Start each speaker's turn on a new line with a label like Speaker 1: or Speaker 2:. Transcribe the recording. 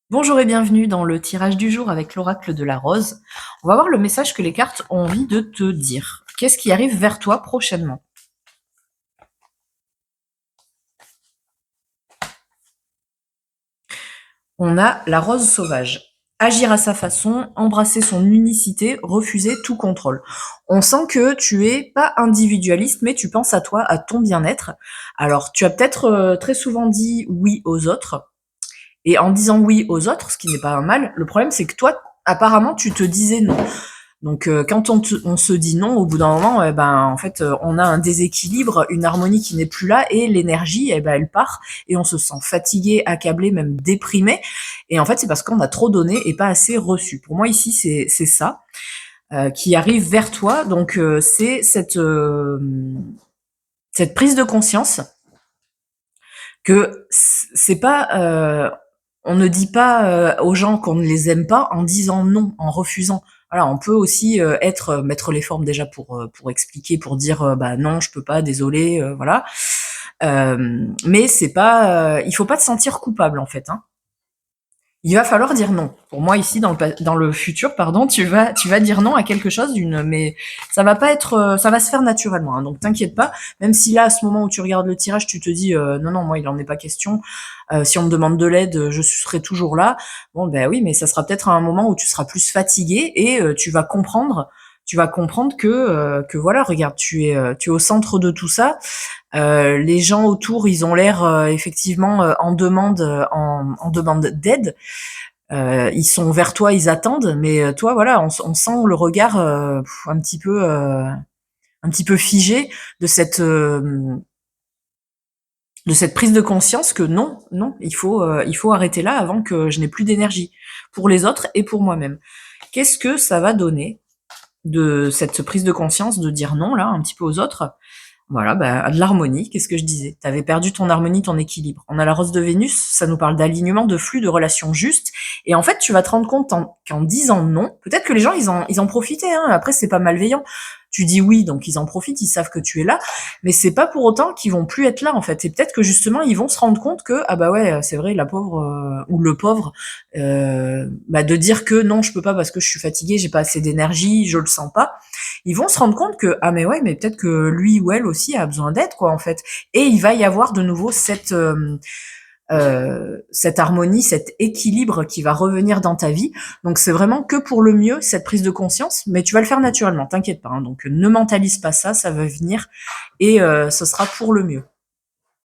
Speaker 1: Bonjour et bienvenue dans le tirage du jour avec l'oracle de la rose. On va voir le message que les cartes ont envie de te dire. Qu'est-ce qui arrive vers toi prochainement? On a la rose sauvage. Agir à sa façon, embrasser son unicité, refuser tout contrôle. On sent que tu es pas individualiste, mais tu penses à toi, à ton bien-être. Alors, tu as peut-être très souvent dit oui aux autres. Et en disant oui aux autres, ce qui n'est pas un mal, le problème c'est que toi, apparemment, tu te disais non. Donc quand on se dit non, au bout d'un moment, en fait, on a un déséquilibre, une harmonie qui n'est plus là et l'énergie, elle part et on se sent fatigué, accablé, même déprimé. Et en fait, c'est parce qu'on a trop donné et pas assez reçu. Pour moi ici, c'est ça qui arrive vers toi. Donc c'est cette prise de conscience que c'est pas on ne dit pas aux gens qu'on ne les aime pas en disant non, en refusant. Voilà, on peut aussi mettre les formes déjà pour expliquer, pour dire bah non, je peux pas, désolé, voilà. Mais c'est pas, il faut pas te sentir coupable en fait. Hein. Il va falloir dire non. Pour moi, ici, dans le futur, pardon, tu vas dire non à quelque chose mais ça va pas être, ça va se faire naturellement. Hein, donc, t'inquiète pas. Même si là, à ce moment où tu regardes le tirage, tu te dis, non, non, moi, il en est pas question. Si on me demande de l'aide, je serai toujours là. Bon, ben oui, mais ça sera peut-être à un moment où tu seras plus fatigué et tu vas comprendre que voilà, regarde, tu es au centre de tout ça. Les gens autour, ils ont l'air effectivement en demande d'aide. Ils sont vers toi, ils attendent, mais toi, voilà, on sent le regard un petit peu figé de cette prise de conscience que non, non, il faut arrêter là avant que je n'ai plus d'énergie pour les autres et pour moi-même. Qu'est-ce que ça va donner de cette prise de conscience de dire non là un petit peu aux autres? Voilà, bah, de l'harmonie, qu'est-ce que je disais? Tu avais perdu ton harmonie, ton équilibre. On a la rose de Vénus, ça nous parle d'alignement, de flux, de relations justes. Et en fait, tu vas te rendre compte qu'en disant non, peut-être que les gens, ils en profitaient. Hein. Après, c'est pas malveillant. Tu dis oui, donc ils en profitent, ils savent que tu es là, mais c'est pas pour autant qu'ils vont plus être là en fait. Et peut-être que justement, ils vont se rendre compte que ah bah ouais, c'est vrai, la pauvre ou le pauvre, de dire que non, je peux pas parce que je suis fatiguée, j'ai pas assez d'énergie, je le sens pas. Ils vont se rendre compte que ah mais ouais, mais peut-être que lui ou elle aussi a besoin d'aide quoi en fait. Et il va y avoir de nouveau cette harmonie, cet équilibre qui va revenir dans ta vie. Donc c'est vraiment que pour le mieux cette prise de conscience, mais tu vas le faire naturellement, t'inquiète pas. Hein. Donc ne mentalise pas ça, ça va venir et ce sera pour le mieux.